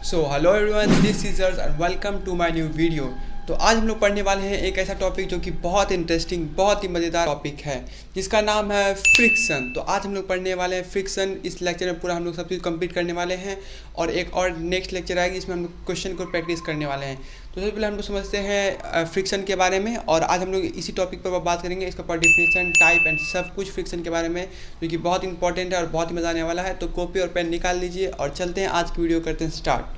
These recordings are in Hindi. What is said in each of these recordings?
So hello everyone, this is अर्स and welcome to my new video. तो आज हम लोग पढ़ने वाले हैं एक ऐसा टॉपिक जो कि बहुत इंटरेस्टिंग, बहुत ही मज़ेदार टॉपिक है, जिसका नाम है फ्रिक्शन। तो आज हम लोग पढ़ने वाले हैं फ्रिक्शन। इस लेक्चर में पूरा हम लोग सब चीज़ कंप्लीट करने वाले हैं और एक और नेक्स्ट लेक्चर आएगी, इसमें हम लोग क्वेश्चन को प्रैक्टिस करने वाले हैं। तो सबसे पहले हम लोग समझते हैं फ्रिक्शन के बारे में, और आज हम लोग इसी टॉपिक पर बात करेंगे, इसका पर डिफिनेशन, टाइप एंड सब कुछ फ्रिक्शन के बारे में, जो कि बहुत इंपॉर्टेंट है और बहुत ही मज़ा आने वाला है। तो कॉपी और पेन निकाल लीजिए और चलते हैं, आज की वीडियो करते हैं स्टार्ट।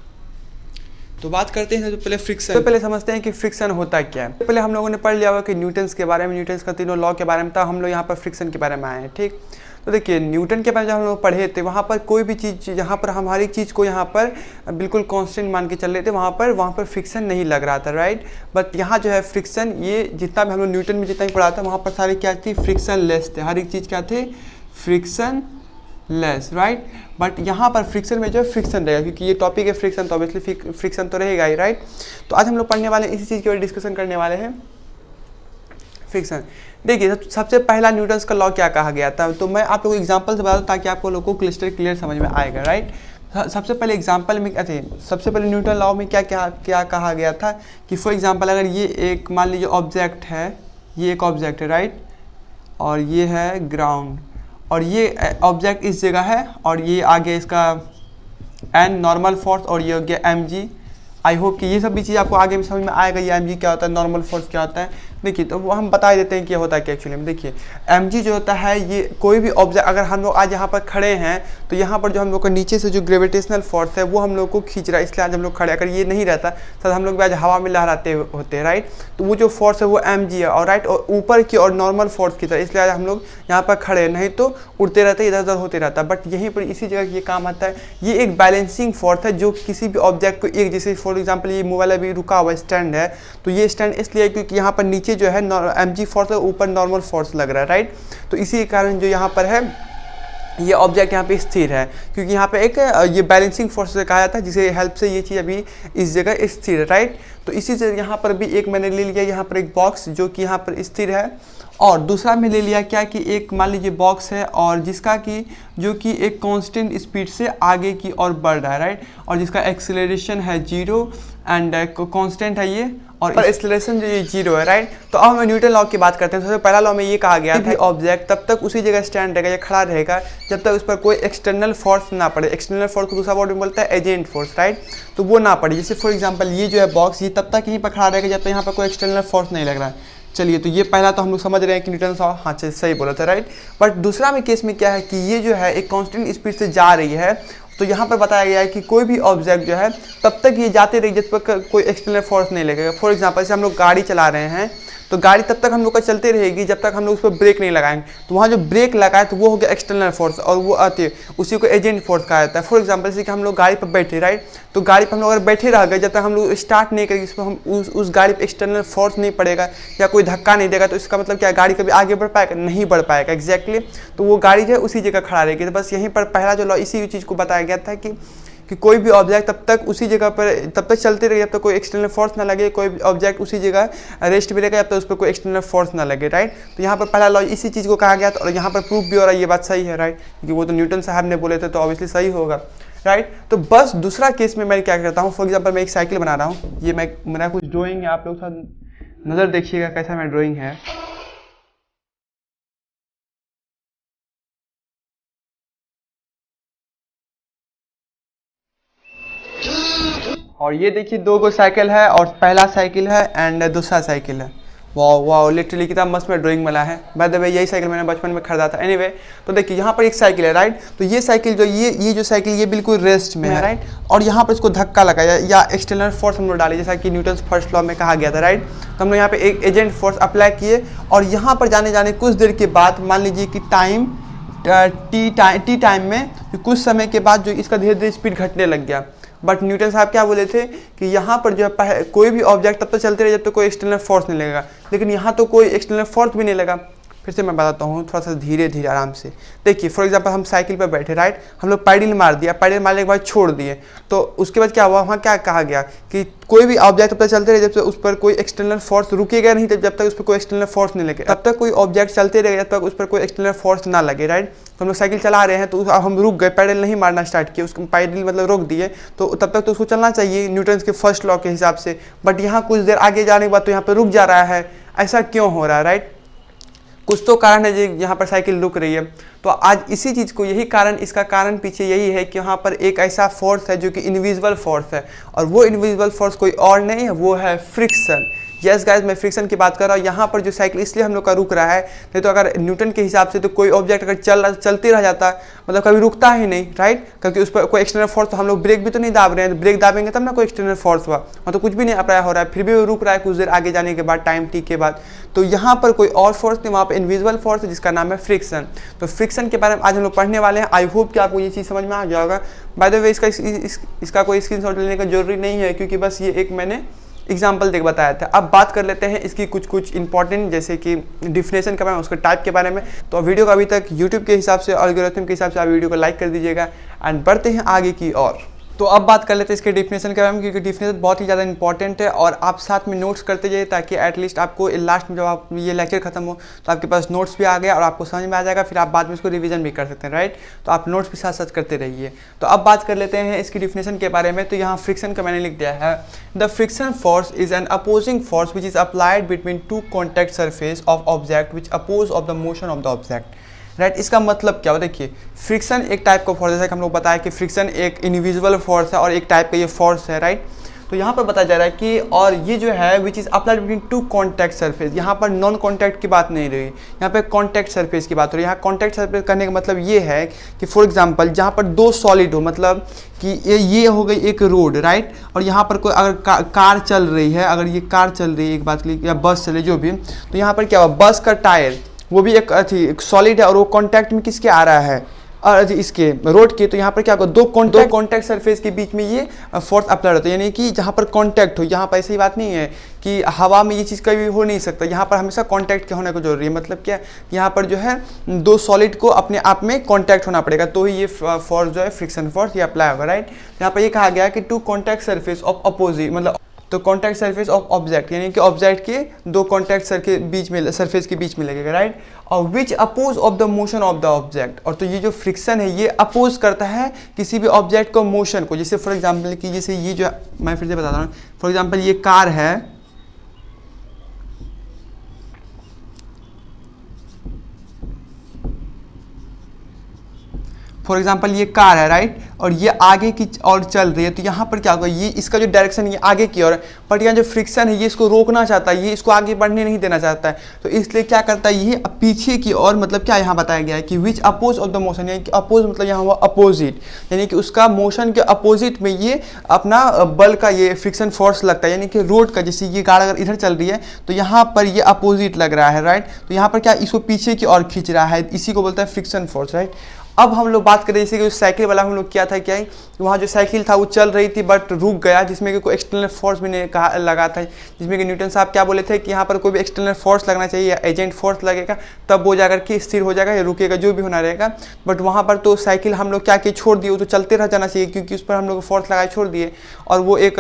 तो बात करते हैं तो पहले फ्रिक्शन। तो पहले समझते हैं कि फ्रिक्शन होता क्या है। पहले हम लोगों ने पढ़ लिया होगा कि न्यूटन्स के बारे में, न्यूटन्स का तीनों लॉ के बारे में, तब हम लोग यहाँ पर फ्रिक्शन के बारे में आए हैं। ठीक, तो देखिए न्यूटन के बारे में जब हम लोग पढ़े थे, वहाँ पर कोई भी चीज़, जहाँ पर हम हर एक चीज़ को यहाँ पर बिल्कुल कांस्टेंट मान के चल रहे थे, वहाँ पर फ्रिक्शन नहीं लग रहा था, राइट। बट यहाँ जो है फ्रिक्शन, ये जितना भी हम लोग न्यूटन में जितना भी पढ़ा था, वहाँ पर सारी क्या थी, फ्रिक्शन लेस थे, हर एक चीज़ क्या थे, फ्रिक्शन लेस, राइट। बट यहाँ पर फ्रिक्शन में जो है फ्रिक्शन रहेगा, क्योंकि ये टॉपिक है फ्रिक्शन, तो ऑब्वियसली फ्रिक्शन तो रहेगा ही, राइट। तो आज हम लोग पढ़ने वाले हैं, इसी चीज़ के बारे में डिस्कशन करने वाले हैं, फ्रिक्शन। देखिए सबसे पहला न्यूटन्स का लॉ क्या कहा गया था, तो मैं आप लोगों को एग्जांपल से बता दूं ताकि आपको लोगों को क्लियर समझ में आएगा, राइट। सबसे पहले एग्जांपल में क्या थे, सबसे पहले न्यूटन लॉ में क्या कहा गया था कि फॉर एग्जांपल अगर ये एक मान लीजिए ऑब्जेक्ट है, ये एक ऑब्जेक्ट है, राइट, और ये है ग्राउंड, और ये ऑब्जेक्ट इस जगह है, और ये आगे इसका एन नॉर्मल फोर्स, और ये हो गया एम जी। आई होप कि ये सब भी चीज़ आपको आगे में समझ में आएगा, ये एम जी क्या होता है, नॉर्मल फोर्स क्या होता है। देखिए तो वो हम बता देते हैं कि होता है क्या एक्चुअली में। देखिए एम जी जो होता है, ये कोई भी ऑब्जेक्ट, अगर हम लोग आज यहाँ पर खड़े हैं तो यहाँ पर जो हम लोग का नीचे से जो ग्रेविटेशनल फोर्स है वो हम लोग को खींच रहा है, इसलिए आज हम लोग खड़े। अगर ये नहीं रहता तो हम लोग भी आज हवा में लहराते होते हैं, राइट। तो वो जो फोर्स है वो एम जी है, और राइट, और ऊपर की और नॉर्मल फोर्स की तरह, इसलिए आज हम लोग यहाँ पर खड़े, नहीं तो उड़ते रहते, इधर उधर होते रहता। बट यहीं पर इसी जगह ये काम आता है, ये एक बैलेंसिंग फोर्स है जो किसी भी ऑब्जेक्ट को एक, जैसे फॉर एग्जाम्पल ये मोबाइल अभी रुका हुआ स्टैंड है, तो ये स्टैंड इसलिए क्योंकि यहाँ पर नीचे जो है एम जी फोर्स है, ऊपर नॉर्मल फोर्स लग रहा है, राइट। तो इसी के कारण जो यहाँ पर है ये ऑब्जेक्ट यहाँ पे स्थिर है, क्योंकि यहाँ पे एक ये बैलेंसिंग फोर्स से कहा जाता है, जिसे हेल्प से ये चीज़ अभी इस जगह स्थिर है, राइट। तो इसी से यहाँ पर भी एक मैंने ले लिया, यहाँ पर एक बॉक्स जो कि यहाँ पर स्थिर है, और दूसरा में ले लिया क्या कि एक मान लीजिए बॉक्स है, और जिसका कि जो कि एक कांस्टेंट स्पीड से आगे की ओर बढ़ रहा है, राइट, और जिसका एक्सेलरेशन है 0 एंड कांस्टेंट है ये, और एक्सेलरेशन जो ये 0 है, राइट। तो अब हम न्यूटन लॉ की बात करते हैं। सबसे पहला लॉ में ये कहा गया था, ऑब्जेक्ट तब तक उसी जगह स्टैंड रहेगा या खड़ा रहेगा जब तक उस पर कोई एक्सटर्नल फोर्स ना पड़े। एक्सटर्नल फोर्स को दूसरा वर्ड में बोलता है एजेंट फोर्स, राइट। तो वो ना पड़े, जैसे फॉर एग्जाम्पल ये जो है बॉक्स, ये तब तक यहीं पर खड़ा रहेगा जब तक यहाँ पर कोई एक्सटर्नल फोर्स नहीं लग रहा है। चलिए, तो ये पहला तो हम लोग समझ रहे हैं कि न्यूटन लॉ, हाँ सही बोला था, राइट। बट दूसरा में केस में क्या है कि ये जो है एक कांस्टेंट स्पीड से जा रही है, तो यहाँ पर बताया गया है कि कोई भी ऑब्जेक्ट जो है तब तक ये जाते रही जब तक कोई एक्सटर्नल फोर्स नहीं लगेगा। फॉर एग्जांपल जैसे हम लोग गाड़ी चला रहे हैं, तो गाड़ी तब तक हम लोग का चलते रहेगी जब तक हम लोग उस पर ब्रेक नहीं लगाएंगे। तो वहाँ जो ब्रेक लगाए तो वो हो गया एक्सटर्नल फोर्स, और वो आती है उसी को एजेंट फोर्स कहा जाता है। फॉर एग्जांपल जैसे कि हम लोग गाड़ी पर बैठे, राइट, तो गाड़ी पर हम लोग अगर बैठे रह गए जब तक हम लोग स्टार्ट नहीं करेंगे, इसमें हम उस गाड़ी पर एक्सटर्नल फोर्स नहीं पड़ेगा या कोई धक्का नहीं देगा, तो इसका मतलब क्या, गाड़ी कभी आगे बढ़ पाएगा, नहीं बढ़ पाएगा, एग्जैक्टली। तो वो गाड़ी जो है उसी जगह खड़ा रहेगी। तो बस यहीं पर पहला जो लॉ इसी चीज़ को बताया गया था कि कोई भी ऑब्जेक्ट तब तक उसी जगह पर तब तक चलते रहे जब तक कोई एक्सटर्नल फोर्स ना लगे, कोई ऑब्जेक्ट उसी जगह रेस्ट भी रहेगा जब तक उस पर कोई एक्सटर्नल फोर्स ना लगे, राइट। तो यहाँ पर पहला लॉ इसी चीज़ को कहा गया था, और यहाँ पर प्रूफ भी हो रहा है, ये बात सही है, राइट, क्योंकि वो तो न्यूटन साहब ने बोले थे, तो ऑब्वियसली सही होगा, राइट। तो बस दूसरा केस में मैं क्या करता हूँ, फॉर एग्जाम्पल मैं एक साइकिल बना रहा हूँ, ये मेरा कुछ ड्राइंग है, आप लोग नज़र देखिएगा कैसा मेरा ड्राइंग है। और ये देखिए दो गो साइकिल है, और पहला साइकिल है एंड दूसरा साइकिल है। वाह वाह, लिटरली कितना मस्त में ड्राइंग बना है। बाय द वे यही साइकिल मैंने बचपन में खरीदा था। एनीवे, तो देखिए यहाँ पर एक साइकिल है, राइट। तो ये साइकिल जो ये जो साइकिल ये बिल्कुल रेस्ट में है, राइट, और यहाँ पर इसको धक्का लगाया या एक्सटर्नल फोर्स हम लोग डाले, जैसा कि न्यूटन फर्स्ट लॉ में कहा गया था, राइट। तो हम लोग यहाँ पे एक एजेंट फोर्स अप्लाई किए, और यहाँ पर जाने कुछ देर के बाद, मान लीजिए कि टाइम टी टाइम में कुछ समय के बाद जो इसका धीरे धीरे स्पीड घटने लग गया। बट न्यूटन साहब क्या बोले थे कि यहाँ पर जो है कोई भी ऑब्जेक्ट तब तक चलते रहे जब तक कोई एक्सटर्नल फोर्स नहीं लगेगा, लेकिन यहाँ तो कोई एक्सटर्नल फोर्स भी नहीं लगा। फिर से मैं बताता हूँ थोड़ा सा धीरे धीरे आराम से। देखिए फॉर एग्जांपल हम साइकिल पर बैठे, राइट, हम लोग पैडल मार दिया, पैडल मारने के बाद छोड़ दिए, तो उसके बाद क्या हुआ, वहाँ क्या कहा गया कि कोई भी ऑब्जेक्ट तब तक चलते रहे जब तक उस पर कोई एक्सटर्नल फोर्स रुकेगा नहीं, जब तक उस पर कोई एक्सटर्नल फोर्स नहीं लगे, तब तक कोई ऑब्जेक्ट चलते रहेगा जब तक उस पर कोई एक्सटर्नल फोर्स ना लगे, राइट। तो हम लोग साइकिल चला रहे हैं तो अब हम रुक गए, पैडल नहीं मारना स्टार्ट किया, उसको पैडल मतलब रोक दिए, तो तब तक तो उसको चलना चाहिए न्यूटन के फर्स्ट लॉ के हिसाब से, बट यहाँ कुछ देर आगे जाने के बाद तो यहाँ पर रुक जा रहा है। ऐसा क्यों हो रहा है, राइट? कुछ तो कारण है जो यहाँ पर साइकिल रुक रही है। तो आज इसी चीज़ को, यही कारण, इसका कारण पीछे यही है कि यहाँ पर एक ऐसा फोर्स है जो कि इनविजिबल फोर्स है, और वो इनविजिबल फोर्स कोई और नहीं है, वो है फ्रिक्शन। यस गाइस, मैं फ्रिक्शन की बात कर रहा हूँ। यहाँ पर जो साइकिल इसलिए हम लोग का रुक रहा है, नहीं तो अगर न्यूटन के हिसाब से तो कोई ऑब्जेक्ट अगर चलते रह जाता मतलब कभी रुकता ही नहीं, राइट, क्योंकि उस पर कोई एक्सटर्नल फोर्स, तो हम लोग ब्रेक भी तो नहीं दाब रहे हैं, ब्रेक दाबेंगे तब ना कोई एक्सटर्नल फोर्स हुआ, तो कुछ भी नहीं अप्लाई हो रहा है, फिर भी वो रुक रहा है कुछ देर आगे जाने के बाद, टाइम टी के बाद। तो यहाँ पर कोई और फोर्स नहीं, वहाँ पर इनविजिबल फोर्स है जिसका नाम है फ्रिक्शन। तो फ्रिक्शन के बारे में आज हम लोग पढ़ने वाले हैं। आई होप कि आपको ये चीज़ समझ में आ जाएगा। बाय द वे, इसका कोई स्क्रीनशॉट लेने का जरूरी नहीं है, क्योंकि बस ये एक मैंने एग्जाम्पल देख बताया था। अब बात कर लेते हैं इसकी कुछ इंपॉर्टेंट, जैसे कि डिफिनेशन के बारे में, उसके टाइप के बारे में। तो वीडियो को अभी तक यूट्यूब के हिसाब से, एल्गोरिथम के हिसाब से आप वीडियो को लाइक कर दीजिएगा, एंड बढ़ते हैं आगे की ओर। तो अब बात कर लेते हैं इसके डिफिनेशन के बारे में, क्योंकि डिफिनेशन बहुत ही ज़्यादा इंपॉर्टेंट है, और आप साथ में नोट्स करते जाइए, ताकि एटलीस्ट आपको लास्ट में जब आप ये लेक्चर खत्म हो तो आपके पास नोट्स भी आ गया और आपको समझ में आ जाएगा, फिर आप बाद में इसको रिवीजन भी कर सकते हैं, राइट। तो आप नोट्स भी साथ साथ करते रहिए। तो अब बात कर लेते हैं इसकी डिफिनेशन के बारे में। तो यहाँ फ्रिक्शन का मैंने लिख दिया है, the friction force is an opposing force which is applied between two contact surface of object which oppose of the motion of the object, right. इसका मतलब क्या हो, देखिए फ्रिक्शन एक टाइप का फोर्स, जैसा कि हम लोग बताया कि फ्रिक्शन एक इनविजिबल फोर्स है और एक टाइप का ये फोर्स है, राइट। तो यहाँ पर बताया जा रहा है कि, और ये जो है विच is applied between two contact surface, यहाँ पर नॉन कॉन्टैक्ट की बात नहीं रही, यहाँ पे कॉन्टैक्ट सरफेस की बात हो रही है। यहाँ कॉन्टैक्ट सरफेस करने का मतलब ये है कि फॉर एग्जांपल जहाँ पर दो सॉलिड हो, मतलब कि ये हो गई एक रोड, राइट, और यहाँ पर कोई अगर कार चल रही है, अगर ये कार चल रही है एक बात के लिए, या बस चले जो भी, तो यहाँ पर क्या हुआ, बस का टायर वो भी एक सॉलिड है, और वो कॉन्टैक्ट में किसके आ रहा है, और इसके रोड के। तो यहाँ पर क्या होगा, दो कॉन्टैक्ट सरफेस के बीच में ये फोर्स अप्लाई होता है, यानी कि जहाँ पर कॉन्टैक्ट हो, यहाँ पर ऐसी बात नहीं है कि हवा में ये चीज़ कभी हो नहीं सकता, यहाँ पर हमेशा कॉन्टैक्ट के होने को जरूरी है। मतलब क्या, यहाँ पर जो है दो सॉलिड को अपने आप में कॉन्टैक्ट होना पड़ेगा, तो ही ये फोर्स जो है फ्रिक्शन फोर्स ये अप्लाई होगा, राइट। यहाँ पर ये कहा गया कि two contact surface of opposite, मतलब तो कॉन्टैक्ट सरफेस ऑफ ऑब्जेक्ट, यानी कि ऑब्जेक्ट के दो कॉन्टैक्ट सरफेस के बीच में लगेगा, राइट, और which oppose of the motion of the object. और तो ये जो फ्रिक्शन है ये अपोज करता है किसी भी ऑब्जेक्ट को, मोशन को। जैसे फॉर एग्जांपल कि जैसे ये जो, मैं फिर से बता रहा हूँ, फॉर एग्जांपल ये कार है, फॉर एग्जाम्पल ये कार है, राइट, और ये आगे की और चल रही है, तो यहाँ पर क्या होगा, ये इसका जो डायरेक्शन है ये आगे की ओर है, बट यहाँ जो फ्रिक्शन है ये इसको रोकना चाहता है, ये इसको आगे बढ़ने नहीं देना चाहता है, तो इसलिए क्या करता है ये पीछे की ओर, मतलब क्या यहाँ बताया गया है कि which oppose of the motion, यानी कि अपोज मतलब यहाँ हुआ अपोजिट, यानी कि उसका मोशन के अपोजिट में ये अपना बल का ये फ्रिक्शन फोर्स लगता है, यानी कि रोड का, जैसे ये कार अगर इधर चल रही है तो यहाँ पर ये अपोजिट लग रहा है, राइट, तो यहाँ पर क्या इसको पीछे की ओर खींच रहा है, इसी को बोलता है फ्रिक्शन फोर्स, राइट। अब हम लोग बात करें जैसे कि साइकिल वाला हम लोग किया था, क्या वहाँ जो साइकिल था वो चल रही थी बट रुक गया, जिसमें कि कोई एक्सटर्नल फोर्स भी नहीं कहा लगा था, जिसमें कि न्यूटन साहब क्या बोले थे कि यहाँ पर कोई भी एक्सटर्नल फोर्स लगना चाहिए या एजेंट फोर्स लगेगा तब वो जाकर के स्थिर हो जाएगा या रुकेगा, जो भी होना रहेगा। बट वहाँ पर तो साइकिल हम लोग क्या किए, छोड़ दिए, वो तो चलते रह जाना चाहिए, क्योंकि उस पर हम लोग फोर्स लगाए छोड़ दिए, और वो एक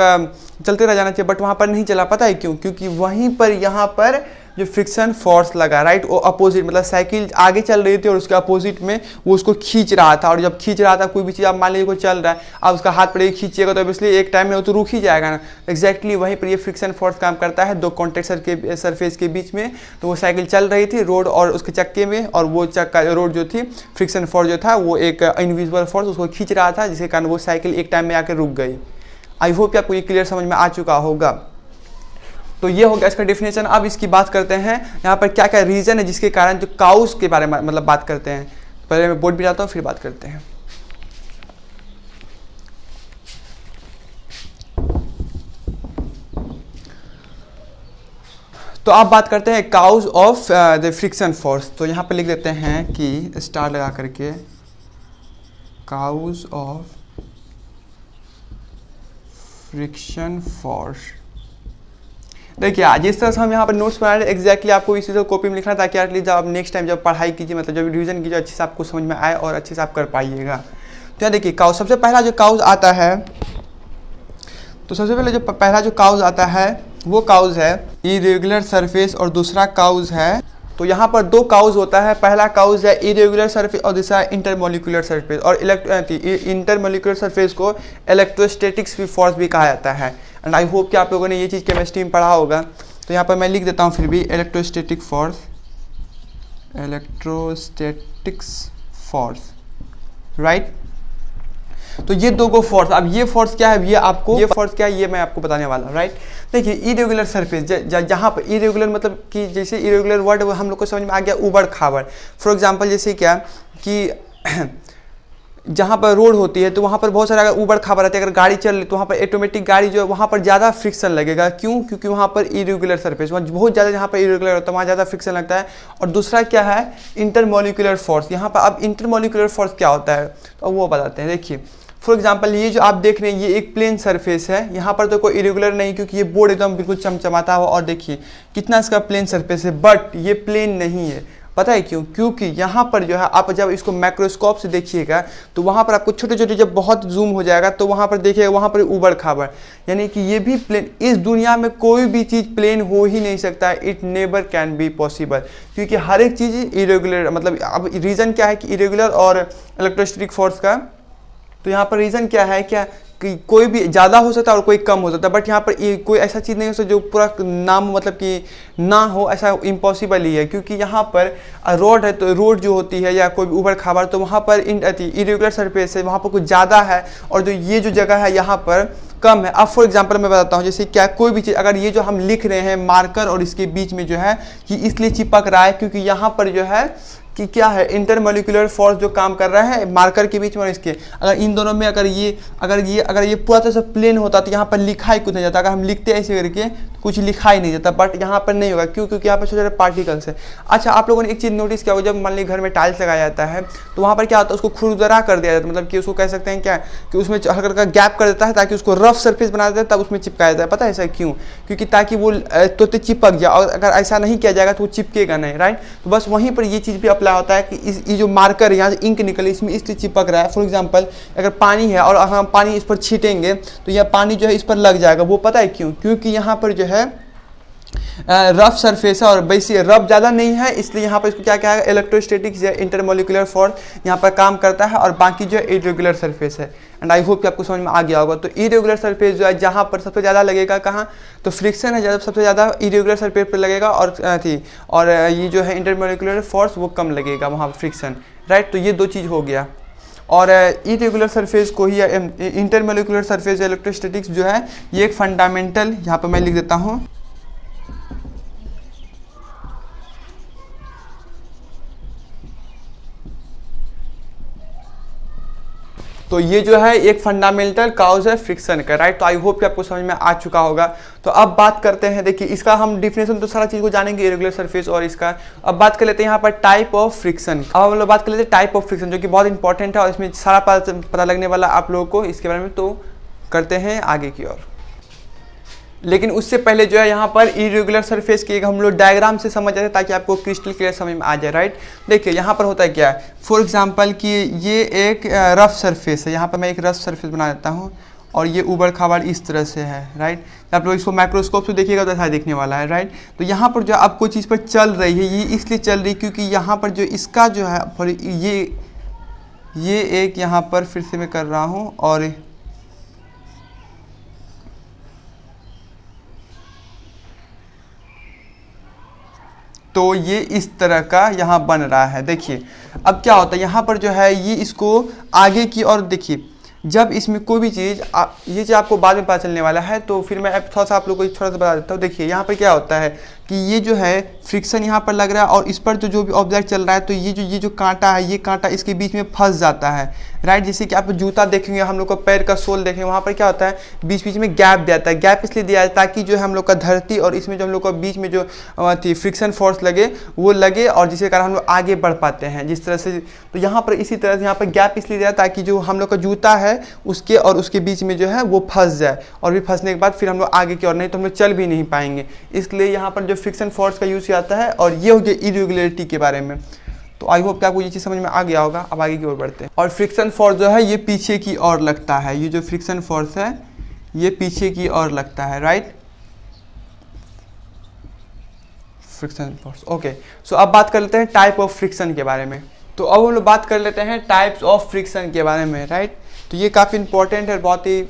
चलते रह जाना चाहिए, बट वहाँ पर नहीं चला। पता है क्यों? क्योंकि वहीं पर यहाँ पर जो फ्रिक्शन फोर्स लगा, राइट, वो अपोजिट, मतलब साइकिल आगे चल रही थी और उसके अपोजिट में वो उसको खींच रहा था, और जब खींच रहा था कोई भी चीज़, आप मान लीजिए कोई चल रहा है, आप उसका हाथ पड़ेगा खींचिएगा तो इसलिए एक टाइम में वो तो रुक ही जाएगा ना। एग्जैक्टली वहीं पर ये फ्रिक्शन फोर्स काम करता है, दो कॉन्टैक्ट सरफेस के बीच में। तो वो साइकिल चल रही थी रोड और उसके चक्के में, और वो चक्का रोड जो थी, फ्रिक्शन फोर्स जो था वो एक इनविजिबल फोर्स उसको खींच रहा था, जिसके कारण वो साइकिल एक टाइम में आकर रुक गई। आई होप आपको ये क्लियर समझ में आ चुका होगा। तो ये हो गया इसका डेफिनेशन। अब इसकी बात करते हैं यहाँ पर क्या क्या रीज़न है जिसके कारण जो काउस के बारे में मतलब बात करते हैं। पहले मैं बोर्ड भी जाता हूँ फिर बात करते हैं। तो आप बात करते हैं cause of the friction force. तो यहाँ पर लिख देते हैं कि स्टार लगा करके काउज ऑफ फ्रिक्शन फोर्स। देखिए जिस तरह से हम यहाँ पर नोट्स बना रहे हैं एग्जैक्टली आपको इसी तरह कॉपी में लिखना ताकि एटलीस्ट जब आप नेक्स्ट टाइम जब पढ़ाई कीजिए मतलब जब रिवीजन कीजिए अच्छे से आपको समझ में आए और अच्छे से आप कर पाइएगा। तो यहाँ देखिए काउज, सबसे पहला जो काउज आता है, तो सबसे पहले जो पहला जो काउज आता है वो काउज है इरेगुलर सरफेस और दूसरा काउज है, तो यहाँ पर दो काउज होता है, पहला काउज है इरेगुलर सरफेस और दूसरा इंटरमोलिकुलर सरफेस। और इंटरमोलिकुलर सरफेस को इलेक्ट्रोस्टैटिक्स फोर्स भी कहा जाता है। एंड आई होप कि आप लोगों ने ये चीज़ केमिस्ट्री में पढ़ा होगा। तो यहाँ पर मैं लिख देता हूँ फिर भी electrostatic force, electrostatics force, right. तो ये दो को फोर्स, अब ये फोर्स क्या है, ये फोर्स क्या है ये मैं आपको बताने वाला हूँ, राइट। देखिए इरेगुलर सरफेस, जहाँ पर इरेगुलर मतलब कि जैसे इरेगुलर वर्ड हम लोग को समझ में आ गया उबड़ खाबड़। फॉर एग्जांपल जैसे क्या कि जहाँ पर रोड होती है तो वहाँ पर बहुत सारा अगर उबड़ खाबड़ रहती है, अगर गाड़ी चल रही तो वहाँ पर ऑटोमेटिक गाड़ी जो है वहाँ पर ज़्यादा फ्रिक्शन लगेगा। क्यों? क्योंकि वहाँ पर इरेगुलर सरफेस, वहाँ बहुत ज़्यादा, जहाँ पर इरेगुलर होता है वहाँ ज़्यादा फ्रिक्शन लगता है। और दूसरा क्या है इंटरमोलिकुलर फोर्स। यहाँ पर अब इंटरमोलिकुलर फोर्स क्या होता है तो वो बताते हैं। देखिए फॉर एग्जांपल ये जो आप देख रहे हैं ये एक प्लेन सरफेस है, यहाँ पर तो कोई इरेगुलर नहीं क्योंकि ये बोर्ड एकदम बिल्कुल चमचमाता हुआ और देखिए कितना इसका प्लेन सरफेस है, बट ये प्लेन नहीं है। पता है क्यों? क्योंकि यहाँ पर जो है आप जब इसको माइक्रोस्कोप से देखिएगा तो वहाँ पर आपको छोटे छोटे जब बहुत जूम हो जाएगा तो वहाँ पर देखिएगा वहाँ पर उबड़ खाबड़, यानी कि ये भी प्लेन। इस दुनिया में कोई भी चीज़ प्लेन हो ही नहीं सकता, it never can be possible, क्योंकि हर एक चीज़ इरेगुलर। मतलब अब रीज़न क्या है कि इरेगुलर और इलेक्ट्रोस्टैटिक फोर्स का, तो यहाँ पर रीज़न क्या है क्या कि कोई भी ज़्यादा हो सकता है और कोई कम हो सकता है, बट यहाँ पर कोई ऐसा चीज़ नहीं हो सकता जो पूरा नाम मतलब कि ना हो, ऐसा इम्पॉसिबल ही है। क्योंकि यहाँ पर रोड है तो रोड जो होती है या कोई भी उबड़ खाबड़ तो वहाँ पर इरेगुलर सरफेस है, वहाँ पर कुछ ज़्यादा है और जो ये जो जगह है यहाँ पर कम है। अब फॉर एग्जांपल मैं बताता हूँ, जैसे क्या कोई भी चीज़ अगर ये जो हम लिख रहे हैं मार्कर और इसके बीच में जो है कि इसलिए चिपक रहा है क्योंकि यहाँ पर जो है कि क्या है इंटरमोलिकुलर फोर्स जो काम कर रहा है मार्कर के बीच में और इसके। अगर इन दोनों में अगर ये पूरा तरह से प्लेन होता तो यहाँ पर लिखा ही कुछ नहीं जाता। अगर हम लिखते हैं ऐसे करके कुछ लिखा ही नहीं जाता, बट यहाँ पर नहीं होगा। क्यों? क्योंकि यहाँ पर छोटे छोटे पार्टिकल्स है। अच्छा आप लोगों ने एक चीज़ नोटिस किया होगा, जब मान ली घर में टाइल्स लगाया जाता है तो वहाँ पर क्या होता है उसको खुरदरा कर दिया जाता है, मतलब कि उसको कह सकते हैं क्या कि उसमें हल्का हल्का गैप कर देता है ताकि उसको रफ सरफेस बना देता है, तब उसमें चिपकाया जाता है। पता है ऐसा क्यों? क्योंकि ताकि वो तो चिपक जाए, और अगर ऐसा नहीं किया जाएगा तो वो चिपकेगा नहीं, राइट। तो बस वहीं पर ये चीज़ भी अप्लाई होता है कि ये जो मार्कर है यहाँ से इंक निकले इसमें इसलिए चिपक रहा है। फॉर एग्जांपल अगर पानी है और अगर हम पानी इस पर छीटेंगे तो यह पानी जो है इस पर लग जाएगा। वो पता है क्यों? क्योंकि यहाँ पर जो है रफ सरफेस है और वैसे रफ ज़्यादा नहीं है, इसलिए यहाँ पर इसको क्या क्या है इलेक्ट्रोस्टैटिक्स या इंटरमोलिकुलर फोर्स यहाँ पर काम करता है, और बाकी जो है इरेगुलर सरफेस है। एंड आई होप कि आपको समझ में आ गया होगा। तो इरेगुलर सरफेस जो है जहाँ पर सबसे ज़्यादा लगेगा, कहाँ? तो फ्रिक्शन है सबसे ज़्यादा इरेगुलर सरफेस पर लगेगा, और ये जो है इंटरमोलिकुलर फोर्स वो कम लगेगा वहाँ पर फ्रिक्शन, राइट। तो ये दो चीज़ हो गया। और इरेगुलर सरफेस को ही इंटरमोलिकुलर सरफेस इलेक्ट्रोस्टैटिक्स जो है ये एक फंडामेंटल, यहाँ पर मैं लिख देता हूँ, तो ये जो है एक फंडामेंटल काउज है फ्रिक्शन का, राइट। तो आई होप कि आपको समझ में आ चुका होगा। तो अब बात करते हैं, देखिए इसका हम डिफिनेशन तो सारा चीज़ को जानेंगे इरेगुलर सरफेस और इसका। अब बात कर लेते हैं यहाँ पर टाइप ऑफ फ्रिक्शन। अब हम लोग बात कर लेते हैं टाइप ऑफ फ्रिक्शन, जो कि बहुत इंपॉर्टेंट है और इसमें सारा पता लगने वाला आप लोगों को इसके बारे में। तो करते हैं आगे की ओर, लेकिन उससे पहले जो है यहाँ पर इरेगुलर सरफेस की एक हम लोग डायग्राम से समझ जाते हैं ताकि आपको क्रिस्टल क्लियर समझ में आ जाए, राइट। देखिए यहाँ पर होता है क्या है, फॉर एग्जांपल कि ये एक रफ सरफेस है, यहाँ पर मैं एक रफ सरफेस बना देता हूँ और ये उबड़ खाबड़ इस तरह से है, राइट। आप लोग इसको माइक्रोस्कोप से देखिएगा तो ऐसा दिखने वाला है, राइट। तो यहाँ पर जो अब कोई चीज़ पर चल रही है, ये इसलिए चल रही क्योंकि यहाँ पर जो इसका जो है ये एक यहाँ पर फिर से मैं कर रहा हूँ, और तो ये इस तरह का यहाँ बन रहा है। देखिए अब क्या होता है यहाँ पर जो है ये इसको आगे की ओर, देखिए जब इसमें कोई भी चीज़ ये चीज़ आपको बाद में पता चलने वाला है, तो फिर मैं थोड़ा सा आप लोग को थोड़ा सा बता देता हूँ। देखिए यहाँ पर क्या होता है कि ये जो है फ्रिक्शन यहाँ पर लग रहा है और इस पर जो भी ऑब्जेक्ट चल रहा है तो ये जो कांटा है, ये कांटा इसके बीच में फंस जाता है, राइट। जैसे कि आप जूता देखेंगे, हम लोग का पैर का सोल देखेंगे, वहाँ पर क्या होता है, बीच बीच में गैप दिया जाता है। गैप इसलिए दिया जाता है ताकि जो है हम लोग का धरती और इसमें जो हम लोग का बीच में जो फ्रिक्शन फोर्स लगे वो लगे, और जिसके कारण हम लोग आगे बढ़ पाते हैं जिस तरह से। तो यहाँ पर इसी तरह से यहाँ पर गैप इसलिए दिया जाता है ताकि जो हम लोग का जूता है उसके और उसके बीच में जो है वो फंस जाए, और भी फंसने के बाद फिर हम लोग आगे की ओर, नहीं तो हम लोग चल भी नहीं पाएंगे। इसलिए यहाँ पर जो फ्रिक्शन फोर्स का यूज़ आता है। और ये हो गया इरेगुलरिटी के बारे में। तो आई होप कि आपको ये चीज़ समझ में आ गया होगा। अब आगे की ओर बढ़ते हैं। और फ्रिक्शन फोर्स जो है ये पीछे की ओर लगता है, ये जो फ्रिक्शन फोर्स है ये पीछे की ओर लगता है, राइट, फ्रिक्शन फोर्स। ओके, सो अब बात कर लेते हैं टाइप ऑफ फ्रिक्शन के बारे में। तो अब हम लोग बात कर लेते हैं टाइप्स ऑफ फ्रिक्शन के बारे में, राइट। तो ये काफ़ी इंपॉर्टेंट है, बहुत ही।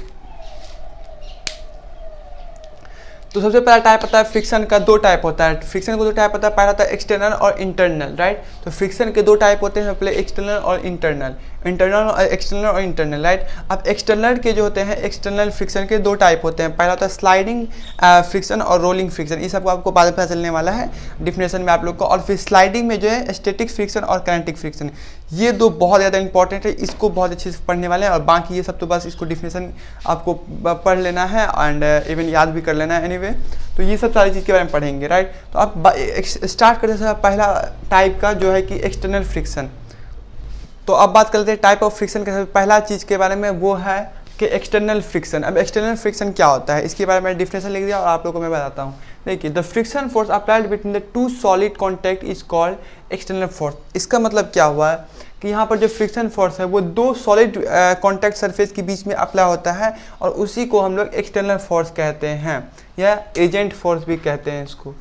तो सबसे पहला टाइप होता है फ्रिक्शन का, दो टाइप होता है फ्रिक्शन का, दो टाइप होता है। पहला होता है एक्सटर्नल और इंटरनल, राइट। तो फ्रिक्शन के दो टाइप होते हैं, पहले एक्सटर्नल और इंटरनल, एक्सटर्नल और इंटरनल, राइट। अब एक्सटर्नल के जो होते हैं, एक्सटर्नल फ्रिक्शन के दो टाइप होते हैं। पहला होता है स्लाइडिंग फ्रिक्शन और रोलिंग फ्रिक्शन। ये सब आपको बाद में पता चलने वाला है डिफिनेशन में आप लोग को। और फिर स्लाइडिंग में जो है स्टैटिक फ्रिक्शन और काइनेटिक फ्रिक्शन, ये दो बहुत ज़्यादा इंपॉर्टेंट है, इसको बहुत अच्छे से पढ़ने वाले हैं। और बाकी ये सब तो बस इसको डिफिनेशन आपको पढ़ लेना है एंड इवन याद भी कर लेना है एनीवे। तो ये सब सारी चीज़ के बारे में पढ़ेंगे, राइट। तो अब स्टार्ट करते हैं पहला टाइप का जो है कि एक्सटर्नल फ्रिक्शन। तो अब बात करते हैं टाइप ऑफ फ्रिक्शन के पहला चीज़ के बारे में, वो है कि एक्सटर्नल फ्रिक्शन। अब एक्सटर्नल फ्रिक्शन क्या होता है, इसके बारे में डिफिनेशन लिख दिया और आप लोगों को मैं बताता हूँ। देखिए, the friction force applied between the to solid contact is called external force. इसका मतलब क्या हुआ है कि यहाँ पर जो फ्रिक्शन फोर्स है वो दो सॉलिड कॉन्टैक्ट सरफेस के बीच में अप्लाई होता है, और उसी को हम लोग एक्सटर्नल फोर्स कहते हैं, या एजेंट फोर्स भी कहते हैं इसको,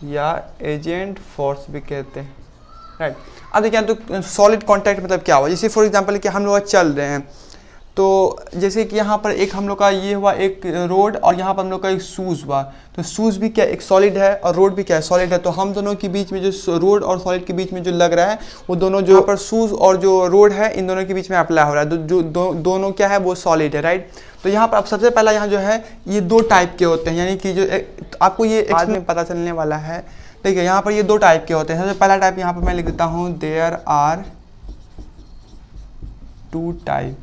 या एजेंट फोर्स भी कहते हैं, राइट। अब देखिए, तो सॉलिड कॉन्टैक्ट मतलब क्या हुआ, जैसे फॉर एग्जांपल कि हम लोग चल रहे हैं, तो जैसे कि यहाँ पर एक हम लोग का ये हुआ एक रोड, और यहाँ पर हम लोग का एक शूज़ हुआ। तो शूज़ भी क्या एक सॉलिड है और रोड भी क्या है, सॉलिड है। तो हम दोनों के बीच में जो रोड और सॉलिड के बीच में जो लग रहा है वो दोनों, जो यहाँ पर शूज़ और जो रोड है इन दोनों के बीच में अप्लाई हो रहा है, जो दोनों क्या है वो सॉलिड है, राइट। तो यहाँ पर अब सबसे पहला यहाँ जो है ये दो टाइप के होते हैं, यानी कि जो आपको ये बाद में पता चलने वाला है। देखिए, यहाँ पर ये दो टाइप के होते हैं। सबसे पहला टाइप यहाँ पर मैं लिख देता हूँ, there are two type,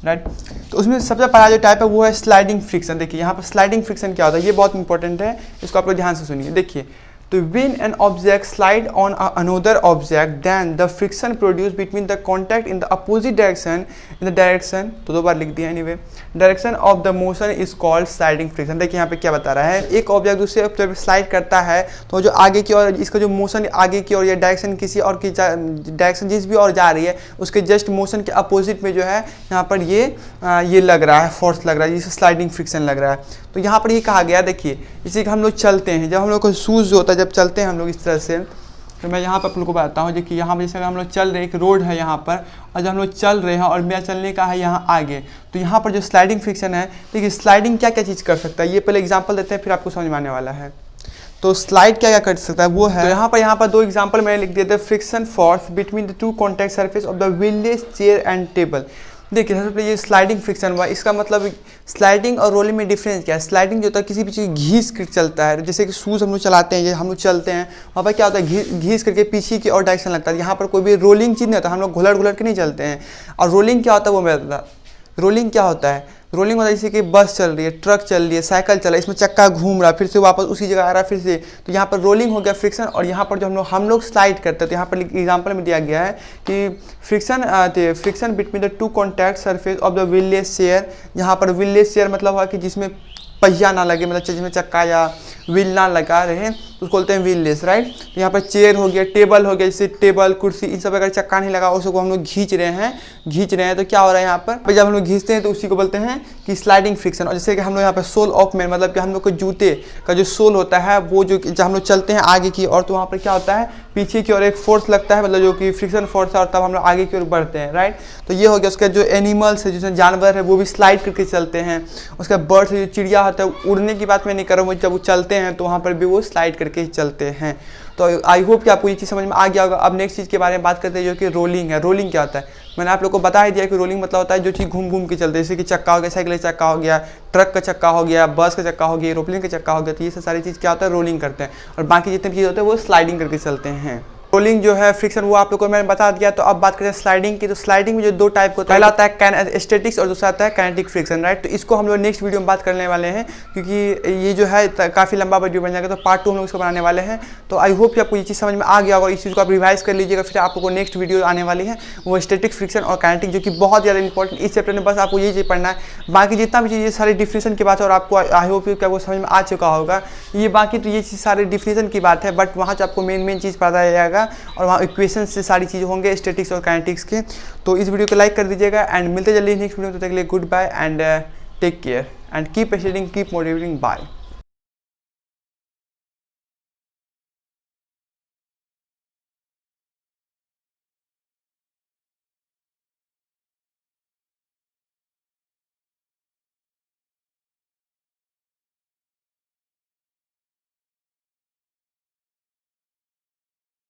right. तो उसमें सबसे पहला जो टाइप है वो है स्लाइडिंग फ्रिक्शन। देखिए, यहाँ पर स्लाइडिंग फ्रिक्शन क्या होता है, ये बहुत इंपॉर्टेंट है, इसको आप लोग ध्यान से सुनिए। देखिए, तो when an object slide on another object, then the friction produced between the contact in the opposite direction, in the direction, तो दो बार लिख दिया anyway, direction of the motion is called sliding friction। देखिए यहाँ पे क्या बता रहा है, एक ऑब्जेक्ट दूसरे जब स्लाइड करता है तो जो आगे की ओर, इसका जो मोशन आगे की ओर या डायरेक्शन किसी और की डायरेक्शन जिस भी और जा रही है उसके जस्ट मोशन के अपोजिट में जो है यहाँ पर ये लग रहा है, फोर्स लग रहा है, जिसे स्लाइडिंग फ्रिक्शन लग रहा है। तो यहाँ पर ये कहा गया, देखिए, जैसे कि हम लोग चलते हैं, जब हम लोग को शूज़ जो होता है, जब चलते हैं हम लोग इस तरह से, तो मैं यहाँ पर आप लोग को बताता हूँ। देखिए, यहाँ पर जैसे हम लोग चल रहे हैं, एक रोड है यहाँ पर, और जब हम लोग चल रहे हैं और मेरा चलने का है यहाँ आगे, तो यहाँ पर जो स्लाइडिंग फ्रिक्शन है, देखिए स्लाइडिंग क्या क्या चीज़ कर सकता है, ये पहले एग्जाम्पल देते हैं फिर आपको समझ में आने वाला है। तो स्लाइड क्या क्या कर सकता है वो है, तो यहाँ पर दो एग्जाम्पल मैंने लिख दिए थे, friction force between the two contact surface of the wheelless chair and table. देखिए, सबसे पहले ये स्लाइडिंग फ्रिक्शन हुआ, इसका मतलब स्लाइडिंग और रोलिंग में डिफरेंस क्या है। स्लाइडिंग जो होता है किसी भी चीज़ घीस कर चलता है, जैसे कि शूज़ हम लोग चलाते हैं, ये हम लोग चलते हैं, वहाँ पर क्या होता है घीस करके पीछे की और डायरेक्शन लगता है। यहाँ पर कोई भी रोलिंग चीज़ नहीं होता, हम लोग घुलट के नहीं चलते हैं। और रोलिंग क्या होता है वो मैं बता, रोलिंग क्या होता है, रोलिंग होता है जैसे कि बस चल रही है, ट्रक चल रही है, साइकिल चल रहा है, इसमें चक्का घूम रहा है, फिर से वापस उसी जगह आ रहा है फिर से, तो यहाँ पर रोलिंग हो गया फ्रिक्शन। और यहाँ पर जो हम लोग स्लाइड करते हैं, तो यहाँ पर एग्जांपल में दिया गया है कि friction between the two contact surface of the wheelless chair. यहाँ पर व्हीललेस चेयर मतलब हुआ कि जिसमें पहिया ना लगे, मतलब जिसमें चक्का या व्हील ना लगा रहे, तो उसको बोलते हैं व्हीललेस, राइट। तो यहाँ पर चेयर हो गया, टेबल हो गया, जैसे टेबल कुर्सी इन सब अगर चक्का नहीं लगा उसको हम लोग खींच रहे हैं तो क्या हो रहा है यहाँ पर जब हम लोग खींचते हैं तो उसी को बोलते हैं कि स्लाइडिंग फ्रिक्शन। और जैसे कि हम लोग यहाँ पर सोल ऑफ मैन, मतलब कि हम लोग को जूते का जो सोल होता है वो जो जब हम लोग चलते हैं आगे की ओर, तो वहाँ पर क्या होता है पीछे की ओर एक फोर्स लगता है, मतलब जो कि फ्रिक्शन फोर्स है, और तब हम लोग आगे की ओर बढ़ते हैं, राइट। तो ये हो गया। उसका जो एनिमल्स है, जिसमें जानवर है, वो भी स्लाइड करके चलते हैं। उसका बर्ड्स जो चिड़िया होता है, उड़ने की बात मैं नहीं कर रहा हूँ, जब वो चलते हैं तो वहाँ पर भी वो स्लाइड करके चलते हैं। तो आई होप कि आपको ये चीज़ समझ में आ गया होगा। अब नेक्स्ट चीज़ के बारे में बात करते हैं जो कि रोलिंग है। रोलिंग क्या होता है, मैंने आप लोग को बता ही दिया कि रोलिंग मतलब होता है जो चीज़ घूम घूम के चलते हैं, जैसे कि चक्का हो गया, साइकिल का चक्का हो गया, ट्रक का चक्का हो गया, बस का चक्का हो गया, एरोप्लेन का चक्का हो गया। तो ये सारी चीज़ क्या होता है, रोलिंग करते हैं। और बाकी जितने भी चीज़ होते हैं वो स्लाइडिंग करके चलते हैं। रोलिंग जो है फ्रिक्शन वो आप लोग को मैंने बता दिया। तो अब बात करते हैं स्लाइडिंग की। तो स्लाइडिंग में जो दो टाइप का होता है, पहला आता है स्टैटिक्स और दूसरा आता है काइनेटिक फ्रिक्शन, राइट। तो इसको हम लोग नेक्स्ट वीडियो में बात करने वाले हैं, क्योंकि ये जो है काफ़ी लंबा वीडियो बन जाएगा। तो पार्ट 2 हम लोग इसको बनाने वाले हैं। तो आई होप कि आपको ये चीज़ समझ में आ गया होगा। इस चीज़ को आप रिवाइज कर लीजिएगा। फिर आप लोग को नेक्स्ट वीडियो आने वाली है वो स्टैटिक फ्रिक्शन और काइनेटिक, जो कि बहुत ज़्यादा इंपॉर्टेंट। इस चैप्टर में बस आपको ये चीज़ पढ़ना है। बाकी जितना भी चीज़ ये सारी डिफिनेशन की बात है और आपको आई होप कि आपको समझ में आ चुका होगा। ये बाकी तो ये चीज़ सारी डिफिनेशन की बात है, बट वहाँ से आपको मेन चीज़ पता जाएगा और वहाँ इक्वेशन से सारी चीज़ होंगे स्टैटिक्स और काइनेटिक्स के। तो इस वीडियो को लाइक कर दीजिएगा एंड मिलते जल्दी नेक्स्ट वीडियो में। तब तक के लिए good bye and take care and keep studying, keep motivating. Bye.